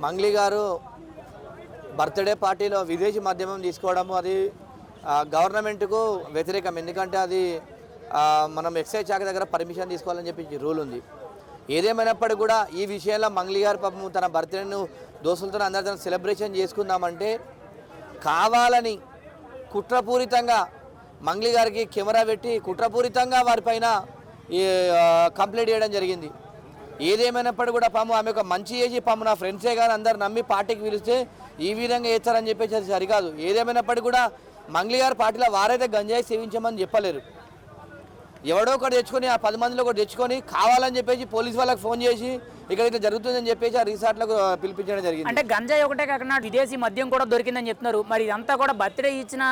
మంగ్లీ గారు బర్త్డే పార్టీలో విదేశీ మద్యమం తీసుకోవడము అది గవర్నమెంట్కు వ్యతిరేకం. ఎందుకంటే అది మనం ఎక్సైజ్ శాఖ దగ్గర పర్మిషన్ తీసుకోవాలని చెప్పి రూల్ ఉంది. ఏదేమైనప్పటికీ కూడా ఈ విషయంలో మంగ్లీ గారు పాపం తన బర్త్డేను దోస్తులతో అందరితో సెలబ్రేషన్ చేసుకుందామంటే కావాలని కుట్రపూరితంగా మంగ్లీ గారికి కెమెరా పెట్టి కుట్రపూరితంగా వారిపైన కంప్లైంట్ చేయడం జరిగింది. ఏదేమైనప్పటికీ కూడా పాము ఆమె ఒక మంచి చేసి పాము నా ఫ్రెండ్సే కానీ అందరు నమ్మి పార్టీకి పిలిస్తే ఈ విధంగా వేస్తారని చెప్పేసి అది సరికాదు. ఏదేమైనప్పటికీ కూడా మంగ్లీ గారి పార్టీలో వారైతే గంజాయి సేవించమని చెప్పలేరు. ఎవడో ఒకటి తెచ్చుకొని ఆ 10 మందిలో ఒకటి తెచ్చుకొని కావాలని చెప్పేసి పోలీస్ వాళ్ళకి ఫోన్ చేసి ఇక్కడ ఇట్లా జరుగుతుందని చెప్పేసి ఆ రిసార్ట్లకు పిలిపించడం జరిగింది. అంటే గంజాయి ఒకటే కాకుండా విదేశీ మద్యం కూడా దొరికిందని చెప్తున్నారు. మరి ఇదంతా కూడా బర్త్డే ఇచ్చిన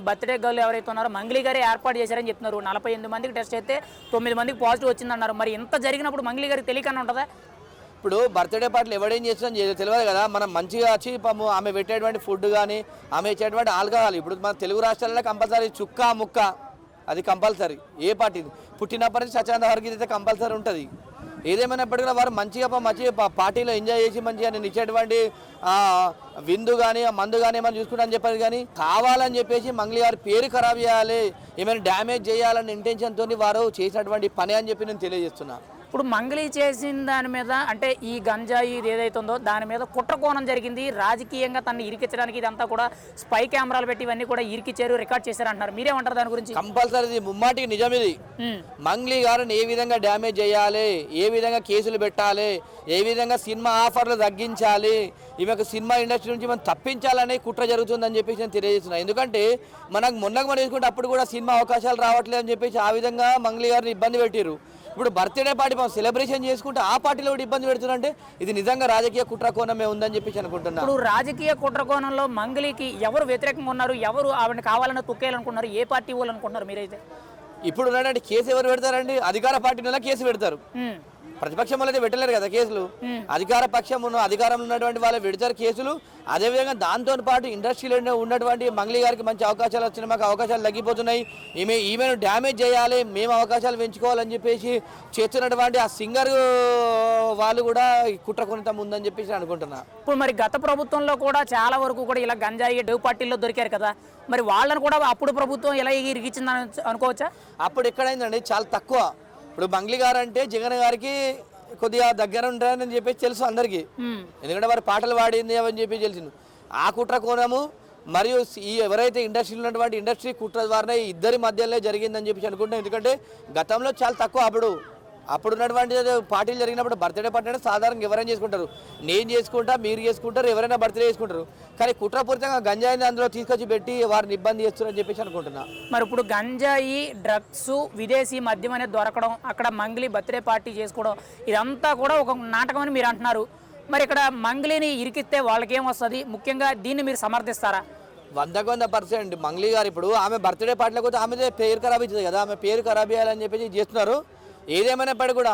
బర్త్డే గర్ల్ ఎవరైతే ఉన్నారో మంగ్లీ గారే ఏర్పాటు చేశారని చెప్తున్నారు. 48 మందికి టెస్ట్ అయితే 9 మందికి పాజిటివ్ వచ్చిందన్నారు. మరి ఇంత జరిగినప్పుడు మంగ్లీ గారికి తెలియకన్నా ఉంటుందా? ఇప్పుడు బర్త్డే పార్టీలు ఎవడేం చేస్తుందని తెలియదు కదా. మనం మంచిగా వచ్చి ఆమె పెట్టేటువంటి ఫుడ్ కానీ ఆమె ఇచ్చేటువంటి ఆల్కహాల్ ఇప్పుడు మన తెలుగు రాష్ట్రాలలో కంపల్సరీ చుక్క ముక్క అది కంపల్సరీ. ఏ పార్టీ పుట్టినప్పటి నుంచి చచ్చినంత వరకు అయితే కంపల్సరీ ఉంటుంది. ఏదేమైనప్పటికీ వారు మంచిగా పార్టీలో ఎంజాయ్ చేసి మంచిగా నేను ఇచ్చేటువంటి విందు కానీ మందు కానీ ఏమైనా చూసుకుంటాను చెప్పారు. కానీ కావాలని చెప్పేసి మంగ్లీ గారి పేరు ఖరాబ్ చేయాలి, ఏమైనా డ్యామేజ్ చేయాలన్న ఇంటెన్షన్తో వారు చేసినటువంటి పని అని చెప్పి నేను తెలియజేస్తున్నా. ఇప్పుడు మంగ్లీ చేసిన దాని మీద అంటే ఈ గంజాయి ఇది ఏదైతే ఉందో దాని మీద కుట్రకోణం జరిగింది. రాజకీయంగా తనని ఇరికించడానికి ఇదంతా కూడా స్పై కెమెరాలు పెట్టి ఇవన్నీ కూడా ఇరికిచ్చారు, రికార్డ్ చేశారు అంటున్నారు. మీరేమంటారు దాని గురించి? కంపల్సరీ ముమ్మాటికి నిజం ఇది. మంగ్లీ గారిని ఏ విధంగా డ్యామేజ్ చేయాలి, ఏ విధంగా కేసులు పెట్టాలి, ఏ విధంగా సినిమా ఆఫర్లు తగ్గించాలి, ఈమెకు సినిమా ఇండస్ట్రీ నుంచి మనం తప్పించాలనే కుట్ర జరుగుతుందని చెప్పేసి నేను తెలియజేస్తున్నాను. ఎందుకంటే మనం మొన్నకు తీసుకుంటే అప్పుడు కూడా సినిమా అవకాశాలు రావట్లేదు అని చెప్పేసి ఆ విధంగా మంగ్లీ గారిని ఇబ్బంది పెట్టారు. ఇప్పుడు బర్త్డే పార్టీ మనం సెలబ్రేషన్ చేసుకుంటే ఆ పార్టీలో కూడా ఇబ్బంది పెడుతుందంటే ఇది నిజంగా రాజకీయ కుట్రకోణమే ఉందని చెప్పేసి అనుకుంటున్నాను. ఇప్పుడు రాజకీయ కుట్రకోణంలో మంగ్లీకి ఎవరు వ్యతిరేకంగా ఉన్నారు, ఎవరు ఆవిడని కావాలని తొక్కేయాలనుకుంటున్నారు, ఏ పార్టీ వాళ్ళు అనుకుంటున్నారు మీరైతే? ఇప్పుడు ఉన్నటువంటి కేసు ఎవరు పెడతారండి? అధికార పార్టీ కేసు పెడతారు. ప్రతిపక్షం అయితే పెట్టలేరు కదా కేసులు. అధికార పక్షం అధికారంలో ఉన్నటువంటి వాళ్ళు పెడతారు కేసులు. అదేవిధంగా దాంతో పాటు ఇండస్ట్రీలో ఉన్నటువంటి మంగ్లీ గారికి మంచి అవకాశాలు వచ్చినాయి, మాకు అవకాశాలు తగ్గిపోతున్నాయి, ఈమెను డ్యామేజ్ చేయాలి, మేము అవకాశాలు పెంచుకోవాలని చెప్పేసి చేస్తున్నటువంటి ఆ సింగర్ వాళ్ళు కూడా కుట్ర కొనితం ఉందని చెప్పేసి అనుకుంటున్నా. ఇప్పుడు మరి గత ప్రభుత్వంలో కూడా చాలా వరకు కూడా ఇలా గంజాయి డెవ్ పార్టీల్లో దొరికారు కదా, మరి వాళ్ళని కూడా అప్పుడు ప్రభుత్వం ఎలా ఇరిగించిందని అనుకోవచ్చా? అప్పుడు ఎక్కడైందండి, చాలా తక్కువ. ఇప్పుడు మంగ్లీ గారు అంటే జగన్ గారికి కొద్దిగా దగ్గర ఉంటారని చెప్పేసి తెలుసు అందరికీ. ఎందుకంటే వారి పాటలు పాడింది అని చెప్పి తెలిసింది. ఆ కుట్ర కోణము మరియు ఈ ఎవరైతే ఇండస్ట్రీలో ఉన్నటువంటి ఇండస్ట్రీ కుట్ర ద్వారా ఇద్దరి మధ్యలో జరిగిందని చెప్పేసి అనుకుంటాం. ఎందుకంటే గతంలో చాలా తక్కువ. అప్పుడు ఉన్నటువంటి పార్టీలు జరిగినప్పుడు బర్త్డే పార్టీ అంటే సాధారణంగా ఎవరైనా చేసుకుంటారు. నేను చేసుకుంటా, మీరు చేసుకుంటారు, ఎవరైనా బర్త్డే చేసుకుంటారు. కానీ కుట్రపూరితంగా గంజాయిని అందులో తీసుకొచ్చి పెట్టి వారిని ఇబ్బంది చేస్తున్నారని చెప్పేసి అనుకుంటున్నా. మరి ఇప్పుడు గంజాయి, డ్రగ్స్, విదేశీ మద్యం అనేది దొరకడం, అక్కడ మంగ్లీ బర్త్డే పార్టీ చేసుకోవడం ఇదంతా కూడా ఒక నాటకం అని మీరు అంటున్నారు. మరి ఇక్కడ మంగ్లీని ఇరికిస్తే వాళ్ళకేం వస్తుంది? ముఖ్యంగా దీన్ని మీరు సమర్థిస్తారా? 100% మంగ్లీ గారు ఇప్పుడు ఆమె బర్త్డే పార్టీలకు ఆమె పేరు ఖరాబ్ ఇచ్చింది కదా, ఆమె పేరు ఖరాబ్ చేయాలని చెప్పేసి చేస్తున్నారు. ఏదేమైనప్పటికీ కూడా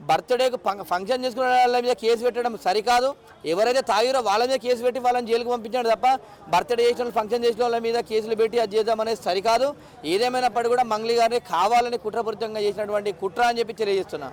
బర్త్డేకు ఫంక్షన్ చేసుకునే వాళ్ళ మీద కేసు పెట్టడం సరికాదు. ఎవరైతే తాగిరో వాళ్ళ మీద కేసు పెట్టి వాళ్ళని జైలుకు పంపించాడు తప్ప బర్త్డే చేసిన ఫంక్షన్ చేసిన వాళ్ళ మీద కేసులు పెట్టి అది చేద్దామనేది సరికాదు. ఏదేమైనప్పటికీ కూడా మంగ్లీ గారిని కావాలని కుట్రపూరితంగా చేసినటువంటి కుట్ర అని చెప్పి తెలియజేస్తున్నా.